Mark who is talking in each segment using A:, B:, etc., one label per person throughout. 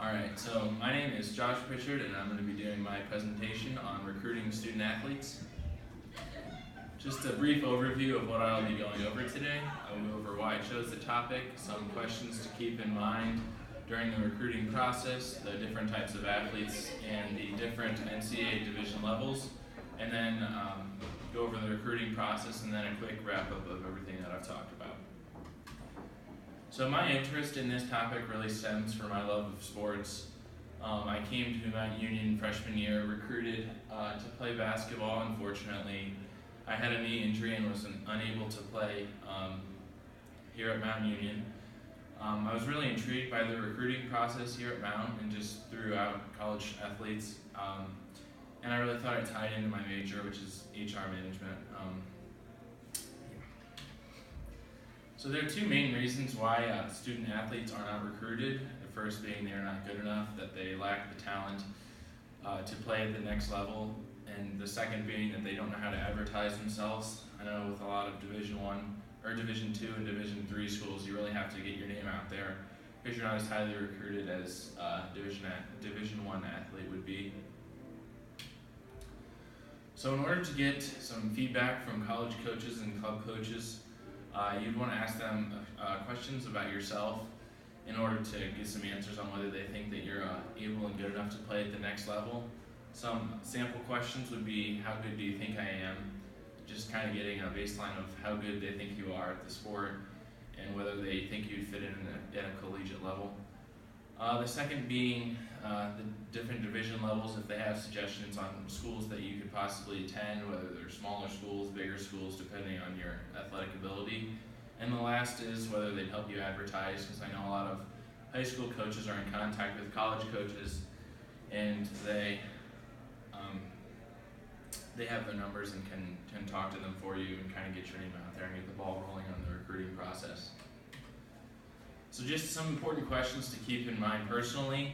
A: Alright, so my name is Josh Pritchard and I'm going to be doing my presentation on recruiting student athletes. Just a brief overview of what I'll be going over today. I'll go over why I chose the topic, some questions to keep in mind during the recruiting process, the different types of athletes and the different NCAA division levels, and then go over the recruiting process and then a quick wrap up of everything that I've talked about. So my interest in this topic really stems from my love of sports. I came to Mount Union freshman year, recruited to play basketball. Unfortunately, I had a knee injury and was unable to play here at Mount Union. I was really intrigued by the recruiting process here at Mount and just throughout college athletes. And I really thought it tied into my major, which is HR management. So there are two main reasons why student athletes are not recruited. The first being they are not good enough, that they lack the talent to play at the next level, and the second being that they don't know how to advertise themselves. I know with a lot of Division I or Division II and Division III schools, you really have to get your name out there because you're not as highly recruited as Division I athlete would be. So in order to get some feedback from college coaches and club coaches, you'd want to ask them questions about yourself in order to get some answers on whether they think that you're able and good enough to play at the next level. Some sample questions would be, how good do you think I am? Just kind of getting a baseline of how good they think you are at the sport and whether they think you'd fit in at a collegiate level. The second being the different division levels, if they have suggestions on schools that you could possibly attend, whether they're smaller schools, bigger schools, depending on your athletic ability. And the last is whether they'd help you advertise, because I know a lot of high school coaches are in contact with college coaches and they have their numbers and can talk to them for you and kind of get your name out there and get the ball rolling on the recruiting process. So just some important questions to keep in mind personally.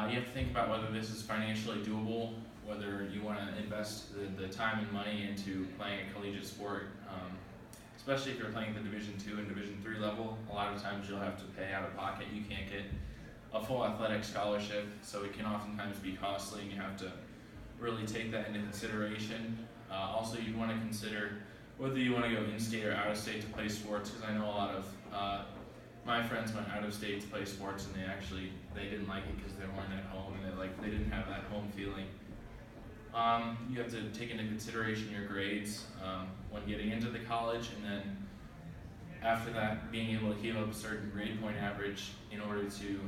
A: You have to think about whether this is financially doable, whether you want to invest the time and money into playing a collegiate sport, especially if you're playing at the Division II and Division III level. A lot of times you'll have to pay out of pocket. You can't get a full athletic scholarship, so it can oftentimes be costly, and you have to really take that into consideration. Also, you want to consider whether you want to go in-state or out-of-state to play sports, because I know a lot of my friends went out of state to play sports and they didn't like it because they weren't at home and they didn't have that home feeling. You have to take into consideration your grades when getting into the college, and then after that being able to keep up a certain grade point average in order to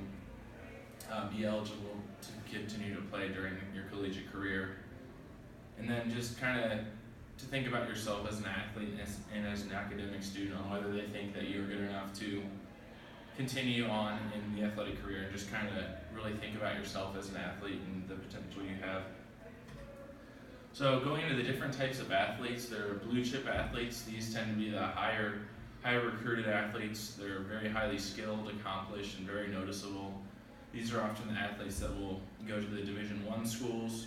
A: be eligible to continue to play during your collegiate career. And then just kind of to think about yourself as an athlete and as an academic student on whether they think that you're good enough to continue on in the athletic career, and just kind of really think about yourself as an athlete and the potential you have. So going into the different types of athletes, there are blue chip athletes. These tend to be the higher recruited athletes. They're very highly skilled, accomplished, and very noticeable. These are often the athletes that will go to the Division I schools.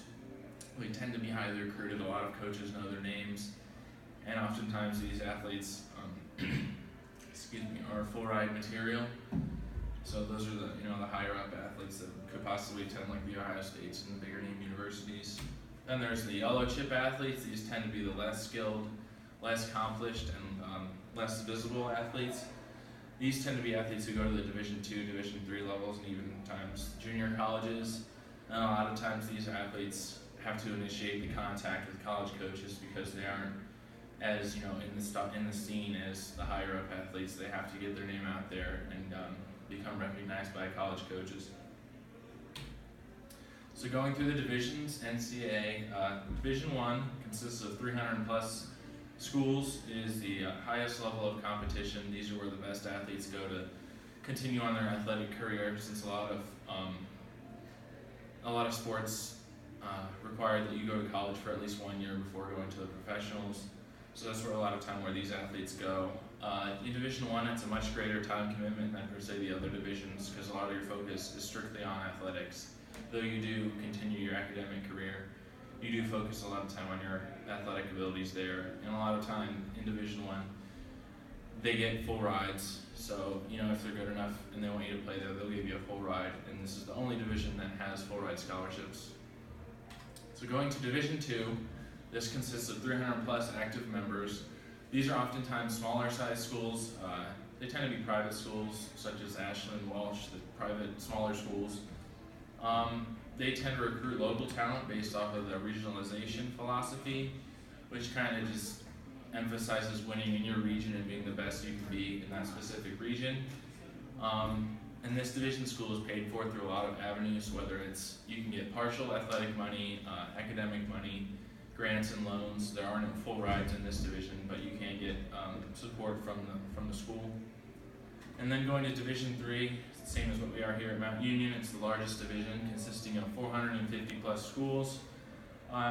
A: They tend to be highly recruited. A lot of coaches know their names, and oftentimes these athletes are full ride material. So those are the higher up athletes that could possibly attend like the Ohio States and the bigger name universities. Then there's the yellow chip athletes. These tend to be the less skilled, less accomplished, and less visible athletes. These tend to be athletes who go to the Division II, Division III levels, and even times junior colleges. And a lot of times these athletes have to initiate the contact with college coaches because they aren't as in the scene as the higher up athletes. They have to get their name out there and become recognized by college coaches. So going through the divisions, NCAA Division I consists of 300 plus schools. It is the highest level of competition. These are where the best athletes go to continue on their athletic career, since a lot of sports require that you go to college for at least 1 year before going to the professionals. So that's where a lot of time where these athletes go. In Division I, it's a much greater time commitment than per se the other divisions, because a lot of your focus is strictly on athletics. Though you do continue your academic career, you do focus a lot of time on your athletic abilities there. And a lot of time in Division I, they get full rides. So, if they're good enough and they want you to play there, they'll give you a full ride. And this is the only division that has full ride scholarships. So going to Division II, this consists of 300 plus active members. These are oftentimes smaller sized schools. They tend to be private schools, such as Ashland, Walsh, the private, smaller schools. They tend to recruit local talent based off of the regionalization philosophy, which kind of just emphasizes winning in your region and being the best you can be in that specific region. And this division school is paid for through a lot of avenues, whether it's you can get partial athletic money, academic money, grants and loans. There aren't full rides in this division, but you can get support from the school. And then going to Division III, same as what we are here at Mount Union. It's the largest division, consisting of 450 plus schools.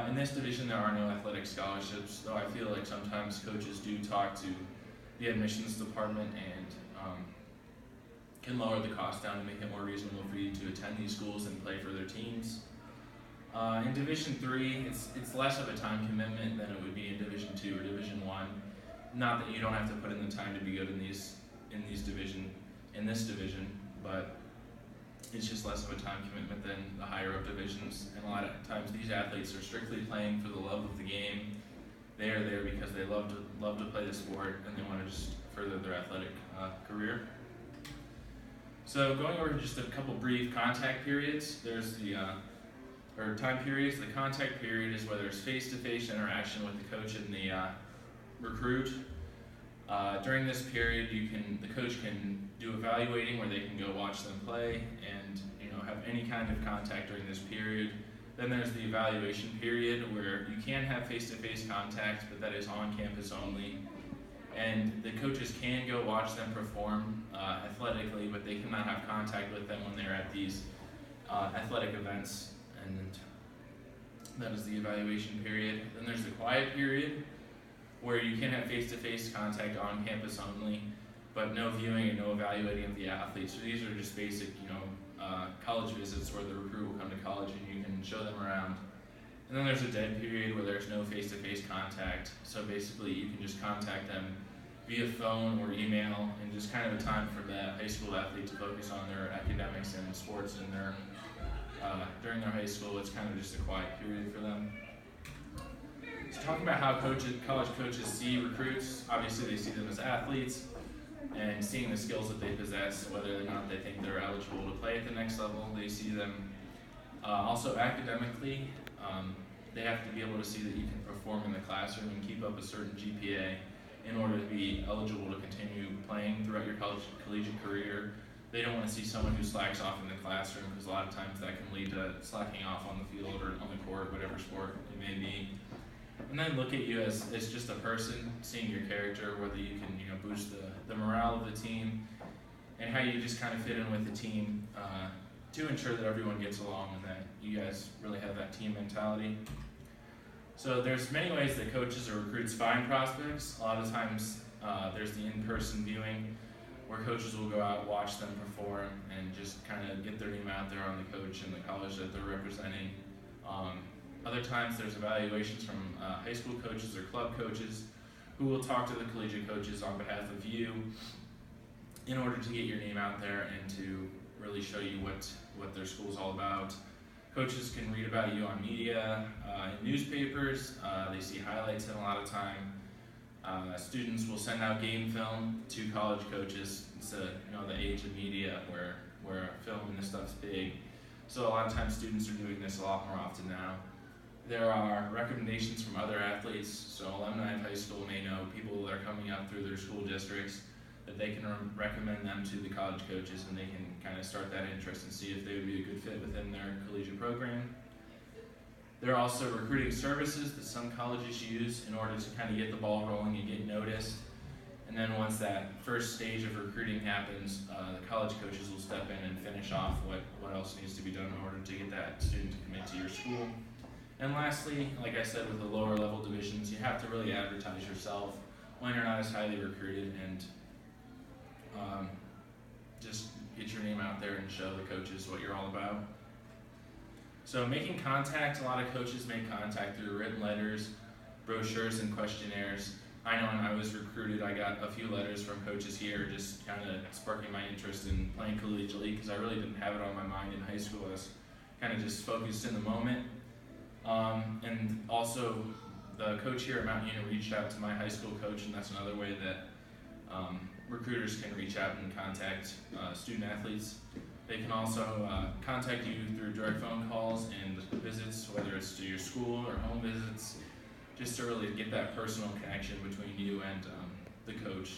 A: In this division, there are no athletic scholarships, though I feel like sometimes coaches do talk to the admissions department and can lower the cost down to make it more reasonable for you to attend these schools and play for their teams. In Division III, it's less of a time commitment than it would be in Division II or Division I. Not that you don't have to put in the time to be good in this division, but it's just less of a time commitment than the higher up divisions. And a lot of times these athletes are strictly playing for the love of the game. They are there because they love to play the sport and they want to just further their athletic career. So going over just a couple brief contact periods, there's or time periods. The contact period is where there's face-to-face interaction with the coach and the recruit. During this period, the coach can do evaluating where they can go watch them play and have any kind of contact during this period. Then there's the evaluation period where you can have face-to-face contact, but that is on campus only. And the coaches can go watch them perform athletically, but they cannot have contact with them when they're at these athletic events. And that is the evaluation period. Then there's the quiet period, where you can have face-to-face contact on campus only, but no viewing and no evaluating of the athletes. So these are just basic, college visits where the recruit will come to college and you can show them around. And then there's a dead period where there's no face-to-face contact. So basically you can just contact them via phone or email, and just kind of a time for that high school athlete to focus on their academics and sports and during their high school. It's kind of just a quiet period for them. So talking about how college coaches see recruits, obviously they see them as athletes and seeing the skills that they possess, whether or not they think they're eligible to play at the next level. They see them also academically. They have to be able to see that you can perform in the classroom and keep up a certain GPA in order to be eligible to continue playing throughout your collegiate career. They don't want to see someone who slacks off in the classroom, because a lot of times that can lead to slacking off on the field or on the court, whatever sport it may be. And then look at you as just a person, seeing your character, whether you can boost the morale of the team, and how you just kind of fit in with the team to ensure that everyone gets along and that you guys really have that team mentality. So there's many ways that coaches or recruits find prospects. A lot of times there's the in-person viewing, where coaches will go out, watch them perform, and just kind of get their name out there on the coach and the college that they're representing. Other times there's evaluations from high school coaches or club coaches who will talk to the collegiate coaches on behalf of you in order to get your name out there and to really show you what their school's all about. Coaches can read about you on media, in newspapers. They see highlights in a lot of time. Students will send out game film to college coaches. It's the age of media where film and this stuff's big. So a lot of times students are doing this a lot more often now. There are recommendations from other athletes. So alumni of high school may know people that are coming up through their school districts that they can recommend them to the college coaches, and they can kind of start that interest and see if they would be a good fit within their collegiate program. There are also recruiting services that some colleges use in order to kind of get the ball rolling and get noticed. And then once that first stage of recruiting happens, the college coaches will step in and finish off what else needs to be done in order to get that student to commit to your school. And lastly, like I said, with the lower level divisions, you have to really advertise yourself when you're not as highly recruited, and just get your name out there and show the coaches what you're all about. So making contact, a lot of coaches make contact through written letters, brochures, and questionnaires. I know when I was recruited, I got a few letters from coaches here just kind of sparking my interest in playing collegiately, because I really didn't have it on my mind in high school. I was kind of just focused in the moment. And also, the coach here at Mount Union reached out to my high school coach, and that's another way that recruiters can reach out and contact student athletes. They can also contact you through direct phone calls and visits, whether it's to your school or home visits, just to really get that personal connection between you and the coach.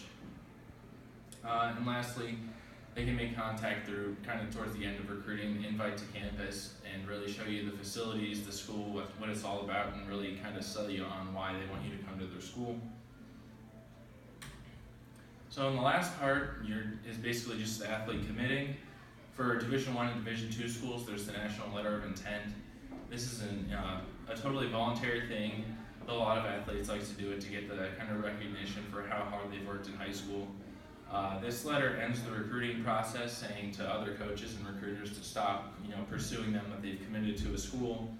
A: And lastly, they can make contact through kind of towards the end of recruiting, invite to campus, and really show you the facilities, the school, what it's all about, and really kind of sell you on why they want you to come to their school. So in the last part is basically just the athlete committing. For Division I and Division II schools, there's the National Letter of Intent. This is a totally voluntary thing. A lot of athletes like to do it to get the kind of recognition for how hard they've worked in high school. This letter ends the recruiting process, saying to other coaches and recruiters to stop, pursuing them that they've committed to a school.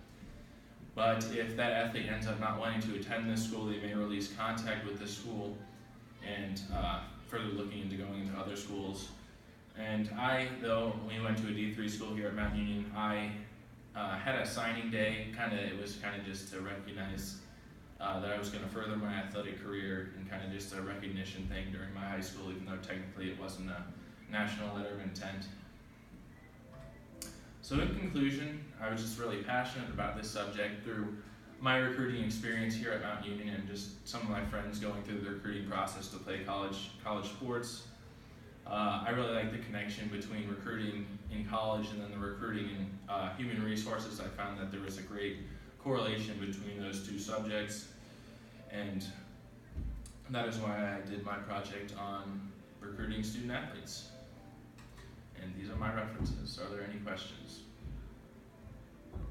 A: But if that athlete ends up not wanting to attend this school, they may release contact with this school and further looking into going into other schools. And though we went to a D3 school here at Mount Union, I had a signing day. It was kind of just to recognize that I was going to further my athletic career, and kind of just a recognition thing during my high school, even though technically it wasn't a national letter of intent. So in conclusion, I was just really passionate about this subject through my recruiting experience here at Mount Union, and just some of my friends going through the recruiting process to play college sports. I really like the connection between recruiting in college and then the recruiting in human resources. I found that there was a great correlation between those two subjects, and that is why I did my project on recruiting student athletes. And these are my references. Are there any questions?